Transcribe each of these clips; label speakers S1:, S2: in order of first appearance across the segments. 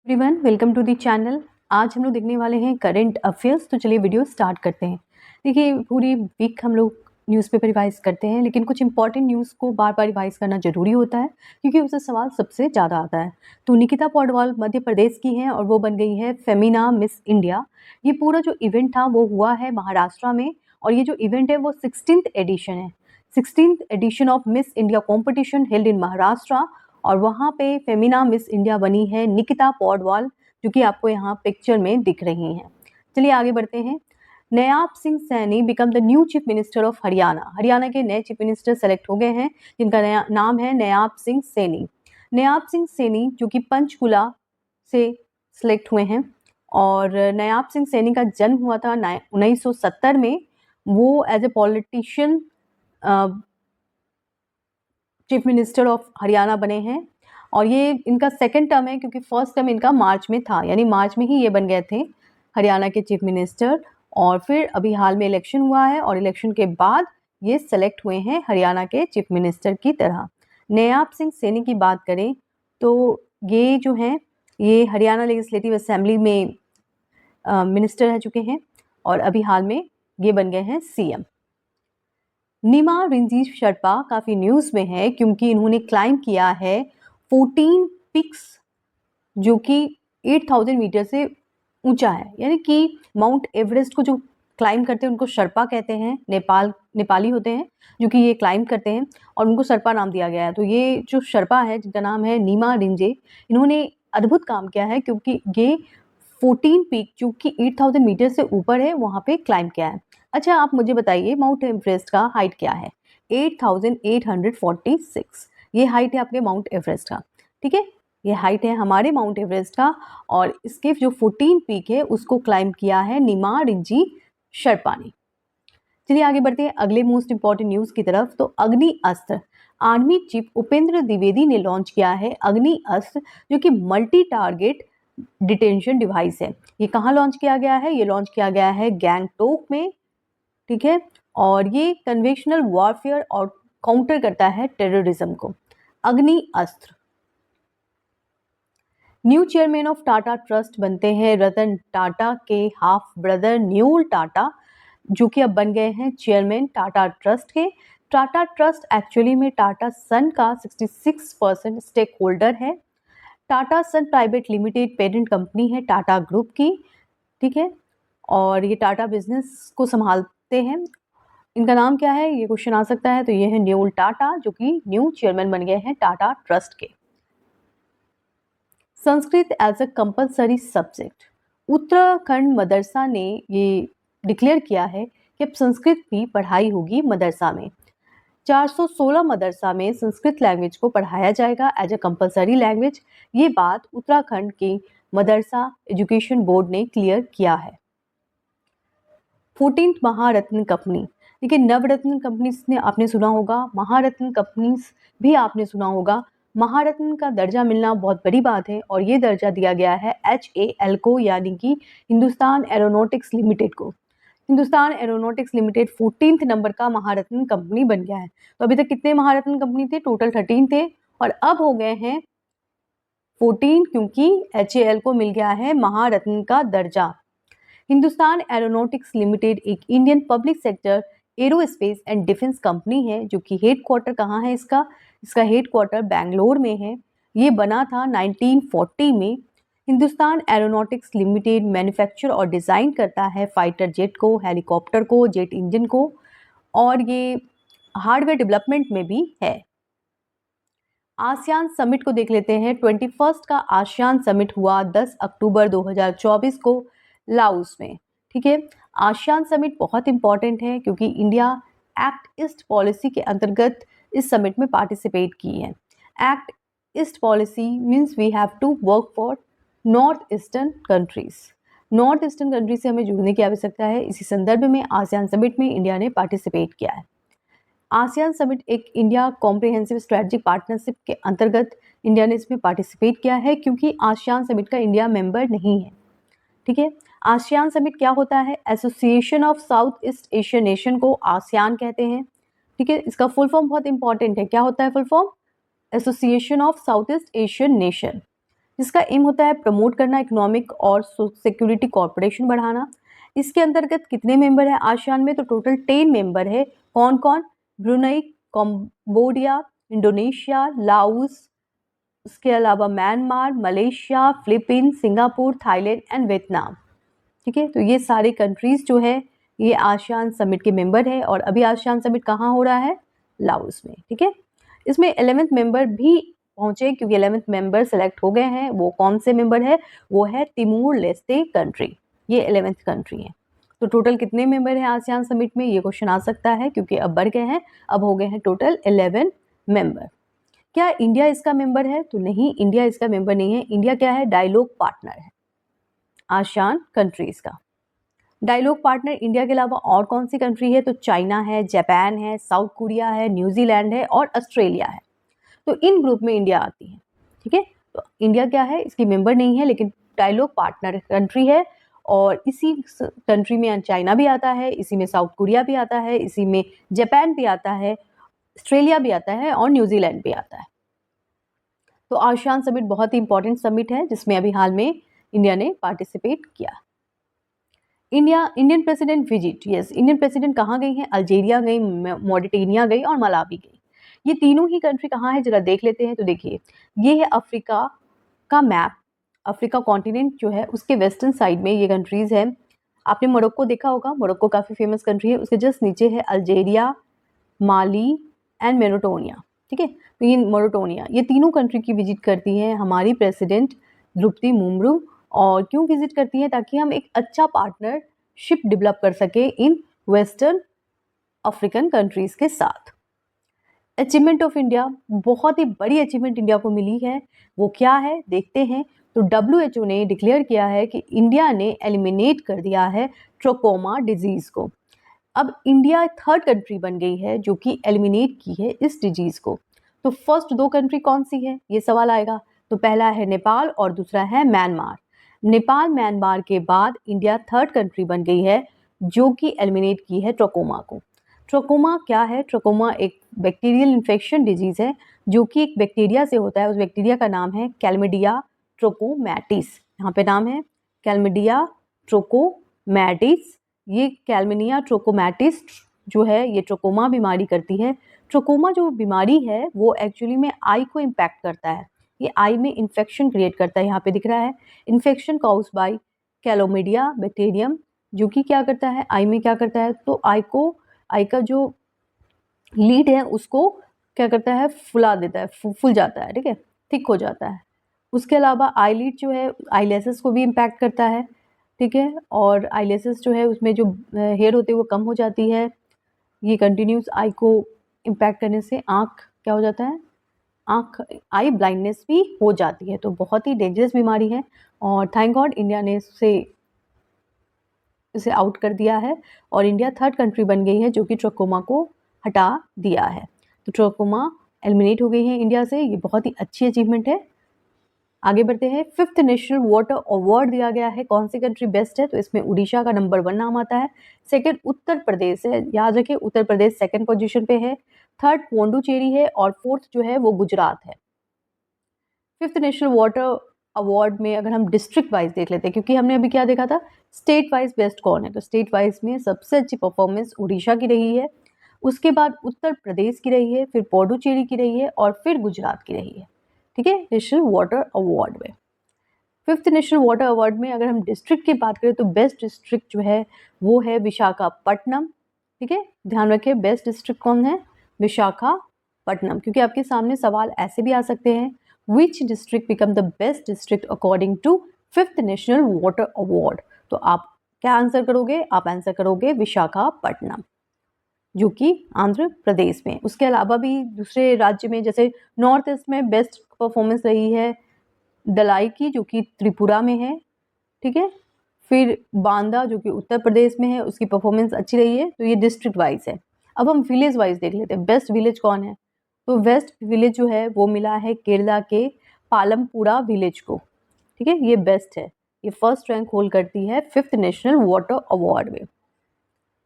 S1: Everyone welcome to the channel. आज हम लोग देखने वाले हैं करंट अफेयर्स। तो चलिए वीडियो स्टार्ट करते हैं। देखिए पूरी वीक हम लोग न्यूज़पेपर रिवाइज करते हैं, लेकिन कुछ इंपॉर्टेंट न्यूज़ को बार बार रिवाइज करना जरूरी होता है क्योंकि उससे सवाल सबसे ज़्यादा आता है। तो निकिता पौडवाल मध्य प्रदेश की हैं और वो बन गई है फेमिना मिस इंडिया। ये पूरा जो इवेंट था वो हुआ है महाराष्ट्र में, और ये जो इवेंट है वो 16th एडिशन है। 16th edition of Miss India competition held in Maharashtra, और वहाँ पे फेमिना मिस इंडिया बनी है निकिता पौडवाल, जो कि आपको यहाँ पिक्चर में दिख रही हैं। चलिए आगे बढ़ते हैं। Nayab Singh Saini become the new chief minister of Haryana. Haryana के नए चीफ मिनिस्टर सेलेक्ट हो गए हैं, जिनका नया नाम है नयाब सिंह सैनी। नयाब सिंह सैनी जो कि पंचकुला से सिलेक्ट हुए हैं, और नयाब सिंह सैनी का जन्म हुआ था 1970 में। वो as a politician chief minister of Haryana बने हैं, और ये इनका सेकंड टर्म है क्योंकि फर्स्ट टर्म इनका मार्च में था, यानी मार्च में ही ये बन गए थे हरियाणा के चीफ मिनिस्टर। और फिर अभी हाल में इलेक्शन हुआ है, और इलेक्शन के बाद ये सेलेक्ट हुए हैं हरियाणा के चीफ मिनिस्टर की तरह। नयाब सिंह सैनी की बात करें तो ये जो हैं ये हरियाणा लेजिस्लेटिव असेंबली में मिनिस्टर रह चुके हैं, और अभी हाल में ये बन गए हैं सीएम। नीमा रिंजी शर्पा काफ़ी न्यूज़ में है क्योंकि इन्होंने क्लाइम किया है 14 पिक्स, जो कि 8000 मीटर से ऊंचा है। यानी कि माउंट एवरेस्ट को जो क्लाइम करते हैं उनको शर्पा कहते हैं। नेपाली होते हैं जो कि ये क्लाइम करते हैं, और उनको शर्पा नाम दिया गया है। तो ये जो शर्पा है जिनका नाम है नीमा रिंजे, इन्होंने अद्भुत काम किया है क्योंकि ये 14 पीक जो कि 8000 मीटर से ऊपर है वहाँ पे क्लाइम किया है। अच्छा, आप मुझे बताइए माउंट एवरेस्ट का हाइट क्या है? 8846। ये हाइट है आपके माउंट एवरेस्ट का। ठीक है, ये हाइट है हमारे माउंट एवरेस्ट का, और इसके जो 14 पीक है उसको क्लाइम किया है नीमा रिंजी शर्पा ने। चलिए आगे बढ़ते हैं अगले मोस्ट इंपॉर्टेंट न्यूज़ की तरफ। तो अग्नि अस्त्र, आर्मी चीफ उपेंद्र द्विवेदी ने लॉन्च किया है अग्नि अस्त्र, जो कि मल्टी टारगेट डिटेंशन डिवाइस है। ये कहाँ लॉन्च किया गया है? ये लॉन्च किया गया है गैंगटोक में। ठीक है, और ये कन्वेंशनल वॉरफेयर और काउंटर करता है टेररिज्म को। अग्नि अस्त्र। New chairman of Tata trust बनते हैं रतन टाटा के हाफ ब्रदर न्यूल टाटा, जो कि अब बन गए हैं चेयरमैन टाटा ट्रस्ट के। टाटा ट्रस्ट एक्चुअली में टाटा सन का 66% स्टेक होल्डर है। टाटा सन प्राइवेट लिमिटेड पेरेंट कंपनी है टाटा ग्रुप की। ठीक है, और ये टाटा बिजनेस को संभालते हैं। इनका नाम क्या है, ये क्वेश्चन आ सकता है। तो ये है न्यूल टाटा, जो कि न्यू चेयरमैन बन गए हैं टाटा ट्रस्ट के। Sanskrit as a compulsory subject, Uttarakhand मदरसा ने ये डिक्लेयर किया है कि अब संस्कृत भी पढ़ाई होगी मदरसा में। 416 मदरसा में संस्कृत लैंग्वेज को पढ़ाया जाएगा एज अ कंपलसरी लैंग्वेज। ये बात उत्तराखंड के मदरसा एजुकेशन बोर्ड ने क्लियर किया है। 14th महारत्न कंपनी, देखिए नवरत्न कंपनीज ने आपने सुना होगा, महारत्न कंपनीज भी आपने सुना होगा। महारत्न का दर्जा मिलना बहुत बड़ी बात है, और ये दर्जा दिया गया है HAL को, यानी कि हिंदुस्तान एरोनॉटिक्स लिमिटेड को। Hindustan aeronautics limited 14th number का महारत्न कंपनी बन गया है। तो अभी तक कितने महारत्न कंपनी थे? टोटल 13 थे, और अब हो गए हैं 14 क्योंकि HAL को मिल गया है महारत्न का दर्जा। हिंदुस्तान एरोनॉटिक्स लिमिटेड एक Indian public sector aerospace and defence company है, जो कि हेड क्वार्टर कहाँ है इसका हेड क्वार्टर बैंगलोर में है। ये बना था 1940 में। हिंदुस्तान एरोनॉटिक्स लिमिटेड मैन्युफैक्चर और डिज़ाइन करता है फाइटर जेट को, हेलीकॉप्टर को, जेट इंजन को, और ये हार्डवेयर डेवलपमेंट में भी है। आसियान समिट को देख लेते हैं। 21st का आसियान समिट हुआ 10 अक्टूबर 2024 को लाओस में। ठीक है, आसियान समिट बहुत इंपॉर्टेंट है क्योंकि इंडिया एक्ट ईस्ट पॉलिसी के अंतर्गत इस समिट में पार्टिसिपेट की है। Act east policy means we have to work for north eastern countries. North eastern country से हमें जुड़ने की आवश्यकता है। इसी संदर्भ में आसियान समिट में इंडिया ने पार्टिसिपेट किया है। आसियान समिट एक इंडिया कॉम्प्रिहेंसिव स्ट्रेटजिक पार्टनरशिप के अंतर्गत इंडिया ने इसमें पार्टिसिपेट किया है, क्योंकि आसियान समिट का इंडिया मेंबर नहीं है। ठीक है, आसियान समिट क्या होता है? Association of south east Asian nation को आसियान कहते हैं। ठीक है, इसका फुल फॉर्म बहुत इंपॉर्टेंट है। क्या होता है full form? Association of south east Asian nation. जिसका एम होता है प्रमोट करना इकोनॉमिक और सिक्योरिटी कॉर्पोरेशन बढ़ाना। इसके अंतर्गत कितने मेंबर हैं आसियान में? तो टोटल 10 मेंबर है। कौन कौन? ब्रुनई, कंबोडिया, इंडोनेशिया, लाओस, उसके अलावा Myanmar, Malaysia, Philippines, Singapore, Thailand and Vietnam. ठीक है, तो ये सारे कंट्रीज जो है ये आसियान समिट के मेंबर है। और अभी आसियान समिट कहाँ हो रहा है? लाओस में। ठीक है, इसमें 11th मेंबर भी पहुंचे क्योंकि 11th मेंबर सेलेक्ट हो गए हैं। वो कौन से मेंबर है? वो है तिमोर लेस्टे कंट्री, ये 11th कंट्री है। तो टोटल कितने मेंबर हैं आसियान समिट में? ये क्वेश्चन आ सकता है क्योंकि अब बढ़ गए हैं, अब हो गए हैं टोटल 11 मेंबर। क्या इंडिया इसका मेंबर है? तो नहीं, इंडिया इसका मेंबर नहीं है। इंडिया क्या है? डायलॉग पार्टनर है आसियान कंट्रीज का। डायलॉग पार्टनर इंडिया के अलावा और कौन सी कंट्री है? तो चाइना है, जापान है, साउथ कोरिया है, न्यूजीलैंड है और ऑस्ट्रेलिया है। तो इन ग्रुप में इंडिया आती है। ठीक है, तो इंडिया क्या है? इसकी मेंबर नहीं है लेकिन डायलॉग पार्टनर कंट्री है। और इसी कंट्री में चाइना भी आता है, इसी में साउथ कोरिया भी आता है, इसी में जापान भी आता है, ऑस्ट्रेलिया भी आता है और न्यूजीलैंड भी आता है। तो आसियान समिट बहुत ही इंपॉर्टेंट समिट है जिसमें अभी हाल में इंडिया ने पार्टिसिपेट किया। Indian president visit, yes, Indian president कहाँ गई हैं? अल्जीरिया गई, मॉरिटेनिया गई और मलावी गई। ये तीनों ही कंट्री कहाँ है जरा देख लेते हैं। तो देखिए, ये है अफ्रीका का मैप। अफ्रीका कॉन्टिनेंट जो है उसके वेस्टर्न साइड में ये कंट्रीज है। आपने मोरक्को देखा होगा, मोरक्को काफ़ी फेमस कंट्री है। उसके जस्ट नीचे है अल्जीरिया, माली एंड मोरिटानिया। ठीक है, तो ये मोरिटानिया, ये तीनों कंट्री की विजिट करती है हमारी प्रेसिडेंट द्रौपदी मुर्मू। और क्यों विजिट करती हैं? ताकि हम एक अच्छा पार्टनरशिप डेवलप कर सके इन वेस्टर्न अफ्रीकन कंट्रीज के साथ। अचीवमेंट ऑफ इंडिया, बहुत ही बड़ी अचीवमेंट इंडिया को मिली है। वो क्या है देखते हैं। तो WHO ने डिक्लेयर किया है कि इंडिया ने एलिमिनेट कर दिया है ट्रोकोमा डिजीज़ को। अब इंडिया 3rd कंट्री बन गई है जो कि एलिमिनेट की है इस डिजीज़ को। तो फर्स्ट 2 कंट्री कौन सी है? ये सवाल आएगा। तो पहला है नेपाल और दूसरा है म्यांमार। नेपाल म्यांमार के बाद इंडिया 3rd कंट्री बन गई है जो कि एलिमिनेट की है ट्रोकोमा को। ट्रोकोमा क्या है? ट्रोकोमा एक बैक्टीरियल इन्फेक्शन डिजीज़ है जो कि एक बैक्टीरिया से होता है। उस बैक्टीरिया का नाम है क्लैमिडिया ट्रोकोमैटिस। यहाँ पे नाम है क्लैमिडिया ट्रोकोमैटिस। ये कैल्मिनिया ट्रोकोमैटिस जो है ये ट्रोकोमा बीमारी करती है। ट्रोकोमा जो बीमारी है वो एक्चुअली में आई को इम्पैक्ट करता है। ये आई में इन्फेक्शन क्रिएट करता है। यहाँ पे दिख रहा है इन्फेक्शन कॉज्ड बाय कैलोमिडिया बैक्टीरियम, जो कि क्या करता है आई में क्या करता है? तो आई का जो लीड है उसको क्या करता है? फुला देता है, फूल जाता है। ठीक है, थिक हो जाता है। उसके अलावा आई लीड जो है आईलेसेस को भी इम्पैक्ट करता है। ठीक है, और आईलेसेस जो है उसमें जो हेयर होते हैं वो कम हो जाती है। ये कंटिन्यूस आई को इम्पैक्ट करने से आँख क्या हो जाता है? आँख आई ब्लाइंडनेस भी हो जाती है। तो बहुत ही डेंजरस बीमारी है और थैंक गॉड इंडिया ने इसे आउट कर दिया है और इंडिया 3rd कंट्री बन गई है जो कि ट्रोकोमा को हटा दिया है। तो ट्रोकोमा एलिमिनेट हो गई है इंडिया से। ये बहुत ही अच्छी अचीवमेंट है। आगे बढ़ते हैं। 5th नेशनल वाटर अवार्ड दिया गया है। कौन सी कंट्री बेस्ट है? तो इसमें उड़ीसा का नंबर 1 नाम आता है। सेकंड उत्तर प्रदेश है, याद रखिए उत्तर प्रदेश 2nd पोजीशन पे है। 3rd पोंडुचेरी है और 4th जो है वो गुजरात है। 5th नेशनल वाटर अवार्ड में अगर हम डिस्ट्रिक्ट वाइज देख लेते हैं, क्योंकि हमने अभी क्या देखा था स्टेट वाइज बेस्ट कौन है, तो स्टेट वाइज में सबसे अच्छी परफॉर्मेंस उड़ीसा की रही है, उसके बाद उत्तर प्रदेश की रही है, फिर पौडुचेरी की रही है और फिर गुजरात की रही है। ठीक है, नेशनल वाटर अवार्ड में 5th नेशनल वाटर अवार्ड में अगर हम डिस्ट्रिक्ट की बात करें तो बेस्ट डिस्ट्रिक्ट जो है वो है विशाखापट्टनम। ठीक है, ध्यान रखिए बेस्ट डिस्ट्रिक्ट कौन है? विशाखापट्टनम। क्योंकि आपके सामने सवाल ऐसे भी आ सकते हैं, which district become the best district according to 5th national water award. तो आप क्या आंसर करोगे? आप आंसर करोगे विशाखापट्टनम, जो कि आंध्र प्रदेश में। उसके अलावा भी दूसरे राज्य में जैसे नॉर्थ ईस्ट में बेस्ट परफॉर्मेंस रही है दलाई की, जो कि त्रिपुरा में है। ठीक है, फिर बांदा जो कि उत्तर प्रदेश में है, उसकी परफॉर्मेंस अच्छी रही है। तो ये डिस्ट्रिक्ट वाइज है। अब हम विलेज वाइज देख लेते हैं, बेस्ट विलेज कौन है? तो वेस्ट विलेज जो है वो मिला है केरला के पालमपुरा विलेज को। ठीक है, ये बेस्ट है, ये फर्स्ट रैंक होल्ड करती है 5th नेशनल वाटर अवार्ड में।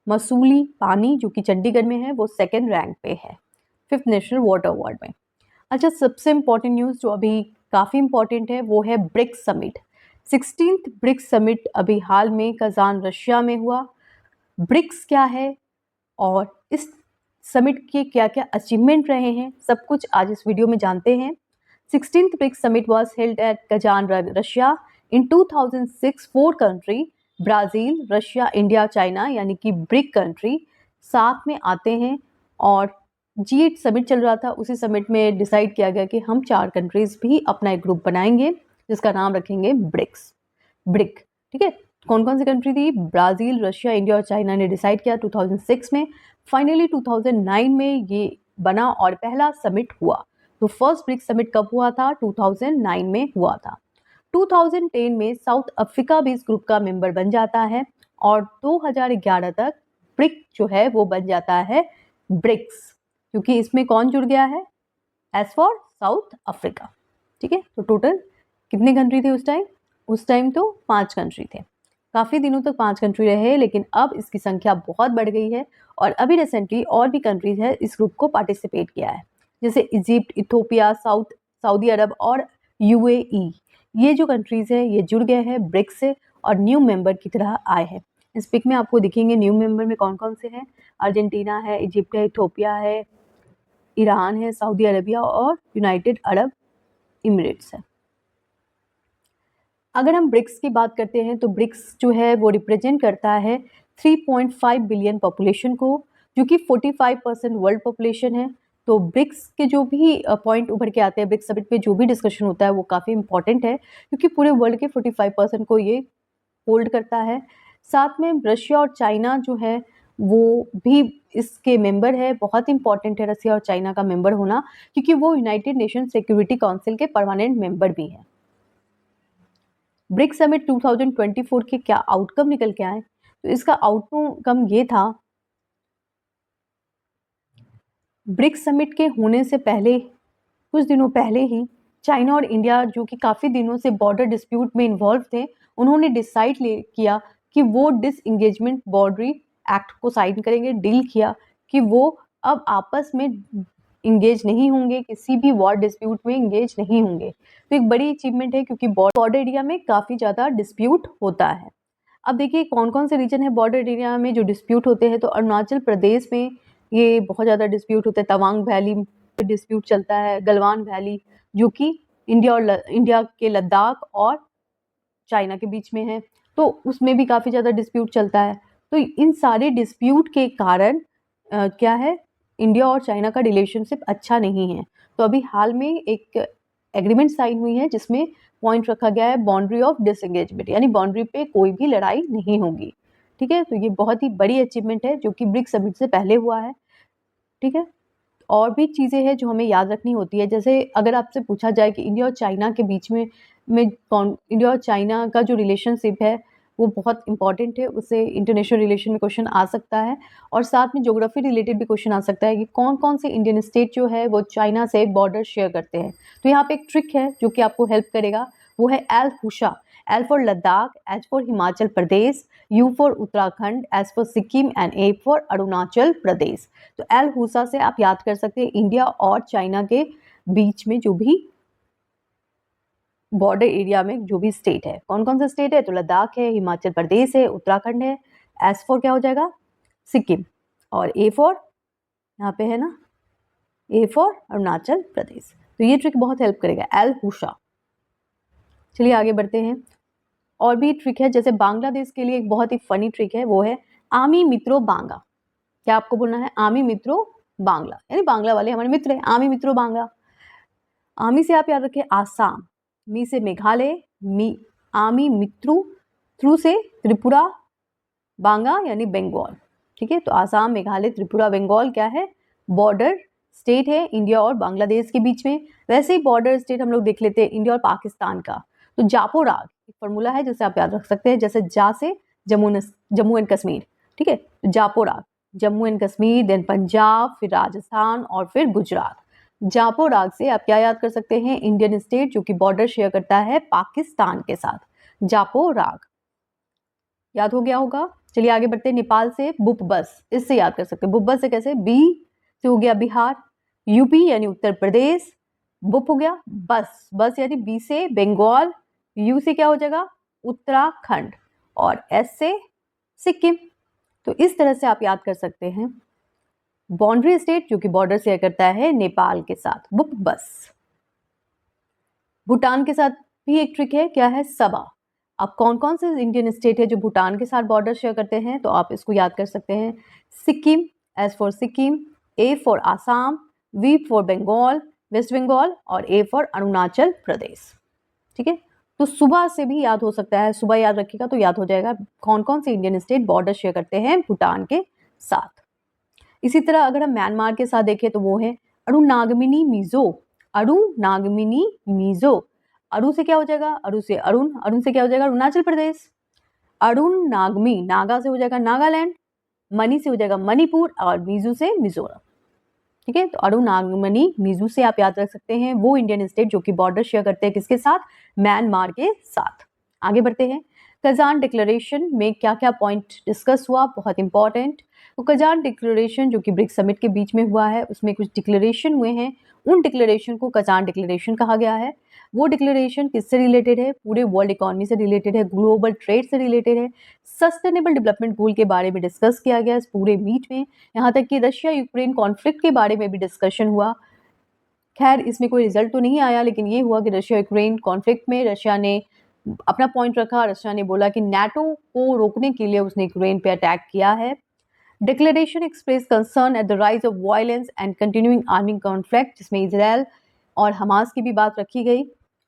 S1: मसूली पानी जो कि चंडीगढ़ में है वो 2nd रैंक पे है 5th नेशनल वाटर अवार्ड में। अच्छा, सबसे इम्पॉर्टेंट न्यूज़ जो अभी काफ़ी इम्पॉर्टेंट है, वो है BRICS summit. 16th BRICS summit अभी हाल में कजान रशिया में हुआ। ब्रिक्स क्या है और इस समिट के क्या क्या अचीवमेंट रहे हैं, सब कुछ आज इस वीडियो में जानते हैं। 16th BRICS summit was held at Kazan Russia in 2006। 4 country Brazil, Russia, India, China यानी कि ब्रिक कंट्री साथ में आते हैं और G8 समिट चल रहा था। उसी समिट में डिसाइड किया गया कि हम 4 कंट्रीज़ भी अपना एक ग्रुप बनाएंगे जिसका नाम रखेंगे ब्रिक्स, ब्रिक। ठीक है, कौन कौन सी कंट्री थी? ब्राज़ील, रशिया, इंडिया और चाइना ने डिसाइड किया 2006 में। फाइनली 2009 में ये बना और पहला समिट हुआ। तो फर्स्ट ब्रिक्स समिट कब हुआ था? 2009 में हुआ था। 2010 में साउथ अफ्रीका भी इस ग्रुप का मेंबर बन जाता है और 2011 तक ब्रिक जो है वो बन जाता है ब्रिक्स, क्योंकि इसमें कौन जुड़ गया है? S for South Africa. ठीक है, तो टोटल कितने कंट्री थे उस टाइम? उस टाइम तो 5 कंट्री थे। काफ़ी दिनों तक 5 कंट्री रहे, लेकिन अब इसकी संख्या बहुत बढ़ गई है और अभी रिसेंटली और भी कंट्रीज है इस ग्रुप को पार्टिसिपेट किया है, जैसे इजिप्ट, इथोपिया, सऊदी अरब और UAE। ये जो कंट्रीज है ये जुड़ गए हैं ब्रिक्स से और न्यू मेंबर की तरह आए हैं। इस पिक में आपको दिखेंगे न्यू मेंबर में कौन कौन से हैं। अर्जेंटीना है, इजिप्ट है, इथोपिया है, ईरान है, सऊदी अरबिया और यूनाइटेड अरब इमिरेट्स है। अगर हम ब्रिक्स की बात करते हैं तो ब्रिक्स जो है वो रिप्रेजेंट करता है 3.5 बिलियन पॉपुलेशन को, जो कि 45% वर्ल्ड पॉपुलेशन है। तो ब्रिक्स के जो भी पॉइंट उभर के आते हैं ब्रिक्स समिट पे, जो भी डिस्कशन होता है वो काफ़ी इंपॉर्टेंट है, क्योंकि पूरे वर्ल्ड के 45% को ये होल्ड करता है। साथ में रशिया और चाइना जो है वो भी इसके मेंबर है। बहुत इंपॉर्टेंट है रशिया और चाइना का मेंबर होना, क्योंकि वो यूनाइटेड नेशन सिक्योरिटी काउंसिल के परमानेंट मेंबर भी हैं। ब्रिक्स समिट 2024 के क्या आउटकम निकल के आए? तो इसका आउटकम ये था, ब्रिक्स समिट के होने से पहले कुछ दिनों पहले ही चाइना और इंडिया, जो कि काफ़ी दिनों से बॉर्डर डिस्प्यूट में इन्वॉल्व थे, उन्होंने डिसाइड किया कि वो डिसएंगेजमेंट बाउंड्री एक्ट को साइन करेंगे। डील किया कि वो अब आपस में इंगेज नहीं होंगे, किसी भी वॉर डिस्प्यूट में इंगेज नहीं होंगे। तो एक बड़ी अचीवमेंट है, क्योंकि बॉर्डर एरिया में काफ़ी ज़्यादा डिस्प्यूट होता है। अब देखिए कौन कौन से रीजन है बॉर्डर एरिया में जो डिस्प्यूट होते हैं। तो अरुणाचल प्रदेश में ये बहुत ज़्यादा डिस्प्यूट होते हैं। तवांग वैली डिस्प्यूट चलता है, गलवान वैली जो कि इंडिया के लद्दाख और चाइना के बीच में है, तो उसमें भी काफ़ी ज़्यादा डिस्प्यूट चलता है। तो इन सारे डिस्प्यूट के कारण क्या है, इंडिया और चाइना का रिलेशनशिप अच्छा नहीं है। तो अभी हाल में एक एग्रीमेंट साइन हुई है जिसमें पॉइंट रखा गया है बाउंड्री ऑफ डिसएंगेजमेंट, यानी बाउंड्री पे कोई भी लड़ाई नहीं होगी। ठीक है, तो ये बहुत ही बड़ी अचीवमेंट है जो कि ब्रिक्स समिट से पहले हुआ है। ठीक है, और भी चीज़ें हैं जो हमें याद रखनी होती है। जैसे अगर आपसे पूछा जाए कि इंडिया और चाइना के बीच में इंडिया और चाइना का जो रिलेशनशिप है वो बहुत इंपॉर्टेंट है, उससे इंटरनेशनल रिलेशन में क्वेश्चन आ सकता है। और साथ में ज्योग्राफी रिलेटेड भी क्वेश्चन आ सकता है कि कौन कौन से इंडियन स्टेट जो है वो चाइना से बॉर्डर शेयर करते हैं। तो यहाँ पे एक ट्रिक है जो कि आपको हेल्प करेगा, वो है एल हुशा। L for Ladakh, H for Himachal Pradesh, U for Uttarakhand, S for Sikkim and A for Arunachal Pradesh. तो एल हुसा से आप याद कर सकते हैं इंडिया और चाइना के बीच में जो भी बॉर्डर एरिया में जो भी स्टेट है, कौन कौन सा स्टेट है? तो लद्दाख है, हिमाचल प्रदेश है, उत्तराखंड है। एस फॉर क्या हो जाएगा? सिक्किम। और ए फॉर यहाँ पे है ना, ए फॉर अरुणाचल प्रदेश। तो ये ट्रिक बहुत हेल्प करेगा, एल हुशा। चलिए आगे बढ़ते हैं। और भी ट्रिक है, जैसे बांग्लादेश के लिए एक बहुत ही फनी ट्रिक है, वो है आमी मित्रो बांगा। क्या आपको बोलना है? आमी मित्रो बांग्ला, यानी बांग्ला वाले हमारे मित्र हैं, आमी मित्रो बांग्ला। आमी से आप याद रखें आसाम, मी से मेघालय, आमी मित्रु, थ्रू से त्रिपुरा, बांगा यानी बंगाल। ठीक है, तो आसाम, मेघालय, त्रिपुरा, बंगाल क्या है? बॉर्डर स्टेट है इंडिया और बांग्लादेश के बीच में। वैसे ही बॉर्डर स्टेट हम लोग देख लेते हैं इंडिया और पाकिस्तान का। तो जापो राग एक फॉर्मूला है जिसे आप याद रख सकते हैं, जैसे जा से जम्मू एंड कश्मीर। ठीक है, तो जापो राग जम्मू एंड कश्मीर, देन पंजाब, फिर राजस्थान और फिर गुजरात। जापो राग से आप क्या याद कर सकते हैं? इंडियन स्टेट जो कि बॉर्डर शेयर करता है पाकिस्तान के साथ, जापो राग। याद हो गया होगा। चलिए आगे बढ़ते हैं। नेपाल से बुप बस, इससे याद कर सकते हैं। बुप बस से कैसे? बी से हो गया बिहार, यूपी यानी उत्तर प्रदेश, बुप हो गया बस, बस यानी बी से बंगाल, यू से क्या हो जाएगा उत्तराखंड और एस से सिक्किम। तो इस तरह से आप याद कर सकते हैं। बाउंड्री स्टेट जो कि बॉर्डर शेयर करता है नेपाल के साथ, बुप बस। भूटान के साथ भी एक ट्रिक है, क्या है सबा। अब कौन कौन से इंडियन स्टेट है जो भूटान के साथ बॉर्डर शेयर करते हैं, तो आप इसको याद कर सकते हैं। Sikkim, S for Sikkim, A for Assam, B for Bengal West Bengal और ए फॉर अरुणाचल प्रदेश। ठीक है, तो सुबह से भी याद हो सकता है, सुबह याद रखिएगा तो याद हो जाएगा कौन कौन से इंडियन स्टेट बॉर्डर शेयर करते हैं भूटान के साथ। इसी तरह अगर हम म्यांमार के साथ देखें तो वो है अरुणागमिनी मिजो, अरुणागमिनी मिजो। अरु से क्या हो जाएगा, अरु से अरुण, अरुण से क्या हो जाएगा अरुणाचल प्रदेश। अरुण नागमी, नागा से हो जाएगा नागालैंड, मणि से हो जाएगा मणिपुर और मिजो से मिजोरम। ठीक है, तो अरुण नागमनी मिजो से आप याद रख सकते हैं वो इंडियन स्टेट जो कि बॉर्डर शेयर करते हैं किसके साथ, म्यांमार के साथ। आगे बढ़ते हैं। कजान डिक्लेरेशन में क्या क्या पॉइंट डिस्कस हुआ, बहुत इंपॉर्टेंट। तो कजान डिक्लेरेशन जो कि ब्रिक्स समिट के बीच में हुआ है, उसमें कुछ डिक्लेरेशन हुए हैं, उन डिक्लेरेशन को कजान डिक्लेरेशन कहा गया है। वो डिक्लेरेशन किससे रिलेटेड है, पूरे वर्ल्ड इकोनॉमी से रिलेटेड है, ग्लोबल ट्रेड से रिलेटेड है, सस्टेनेबल डेवलपमेंट गोल के बारे में डिस्कस किया गया इस पूरे मीट में। यहाँ तक कि रशिया यूक्रेन कॉन्फ्लिक्ट के बारे में भी डिस्कशन हुआ। खैर इसमें कोई रिजल्ट तो नहीं आया, लेकिन ये हुआ कि रशिया यूक्रेन कॉन्फ्लिक्ट में रशिया ने अपना पॉइंट रखा। रशिया ने बोला कि नाटो को रोकने के लिए उसने यूक्रेन पे अटैक किया है। Declaration express concern at the rise of violence and continuing arming conflict, जिसमें इजराइल और हमास की भी बात रखी गई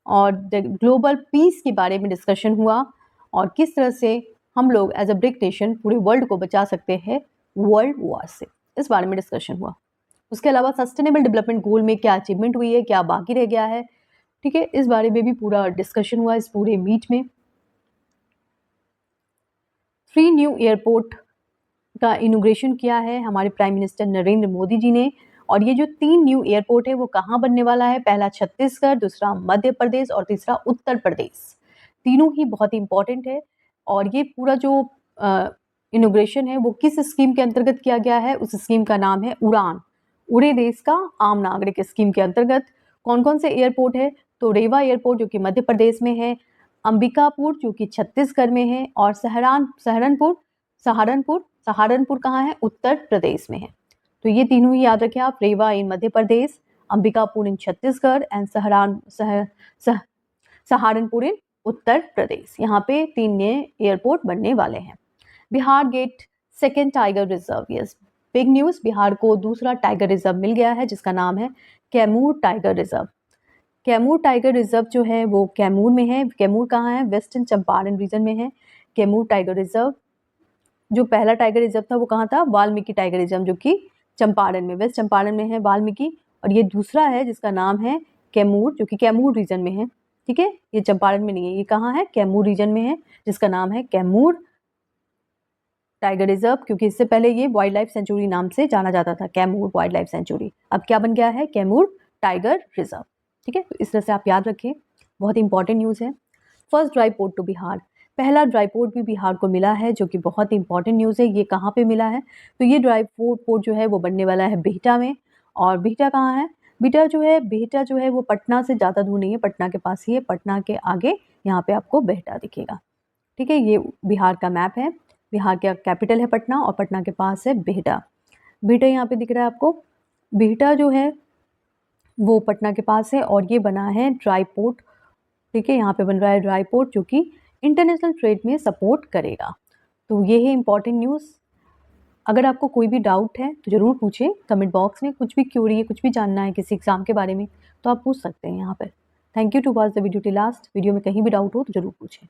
S1: और ग्लोबल पीस के बारे में डिस्कशन हुआ और किस तरह से हम लोग एज अ ब्रिक नेशन पूरे वर्ल्ड को बचा सकते हैं वर्ल्ड वॉर से, इस बारे में डिस्कशन हुआ। उसके अलावा सस्टेनेबल डेवलपमेंट गोल में क्या अचीवमेंट हुई है, क्या बाकी रह गया है, ठीक है, इस बारे में भी पूरा डिस्कशन हुआ इस पूरे मीट में। 3 न्यू एयरपोर्ट का इनोग्रेशन किया है हमारे प्राइम मिनिस्टर नरेंद्र मोदी जी ने। और ये जो 3 न्यू एयरपोर्ट है वो कहाँ बनने वाला है, पहला छत्तीसगढ़, दूसरा मध्य प्रदेश और तीसरा उत्तर प्रदेश। तीनों ही बहुत इंपॉर्टेंट है। और ये पूरा जो इनोग्रेशन है वो किस स्कीम के अंतर्गत किया गया है, उस स्कीम का नाम है उड़ान, उड़े देश का आम नागरिक स्कीम के अंतर्गत। कौन कौन से एयरपोर्ट है, तो रेवा एयरपोर्ट जो कि मध्य प्रदेश में है, अंबिकापुर जो कि छत्तीसगढ़ में है और सहारनपुर कहाँ है, उत्तर प्रदेश में है। तो ये तीनों ही याद रखें आप, रेवा इन मध्य प्रदेश, अंबिकापुर इन छत्तीसगढ़ एंड सहारनपुर इन उत्तर प्रदेश। यहाँ पे 3 नए एयरपोर्ट बनने वाले हैं। Bihar gate 2nd tiger reserve, yes big news, Bihar को दूसरा टाइगर रिजर्व मिल गया है जिसका नाम है Kaimur tiger reserve. Kaimur tiger reserve जो है वो कैमूर में है। कैमूर कहाँ है, वेस्टर्न चंपारण रीजन में है कैमूर टाइगर रिजर्व। जो पहला टाइगर रिजर्व था वो कहाँ था, वाल्मीकि टाइगर रिजर्व जो कि चंपारण में, वेस्ट चंपारण में है वाल्मीकि। और ये दूसरा है जिसका नाम है कैमूर जो कि कैमूर रीजन में है। ठीक है, ये चंपारण में नहीं है, ये कहाँ है, कैमूर रीजन में है जिसका नाम है कैमूर टाइगर रिजर्व, क्योंकि इससे पहले ये वाइल्ड लाइफ सेंचुरी नाम से जाना जाता था, कैमूर वाइल्ड लाइफ सेंचुरी। अब क्या बन गया है, कैमूर टाइगर रिजर्व। ठीक है, तो इस तरह से आप याद रखें, बहुत इंपॉर्टेंट न्यूज़ है। First dry port to Bihar, पहला ड्राई पोर्ट भी बिहार को मिला है जो कि बहुत इंपॉर्टेंट न्यूज़ है। ये कहाँ पे मिला है, तो ये ड्राई पोर्ट जो है वो बनने वाला है बिहटा में। और बिहटा कहाँ है, बिहटा जो है वो पटना से ज़्यादा दूर नहीं है, पटना के पास ही है, पटना के आगे यहाँ पे आपको बिहटा दिखेगा। ठीक है, ये बिहार का मैप है, बिहार का कैपिटल है पटना और पटना के पास है बिहटा। बिहटा यहाँ पे दिख रहा है आपको, बिहटा जो है वो पटना के पास है और ये बना है ड्राई पोर्ट। ठीक है, यहाँ पे बन रहा है ड्राई पोर्ट जो कि इंटरनेशनल ट्रेड में सपोर्ट करेगा। तो ये है इंपॉर्टेंट न्यूज़। अगर आपको कोई भी डाउट है तो ज़रूर पूछें कमेंट बॉक्स में, कुछ भी क्यूरी है, कुछ भी जानना है किसी एग्ज़ाम के बारे में तो आप पूछ सकते हैं यहाँ पर। Thank you to watch the video till last. Video में कहीं भी डाउट हो तो ज़रूर पूछें।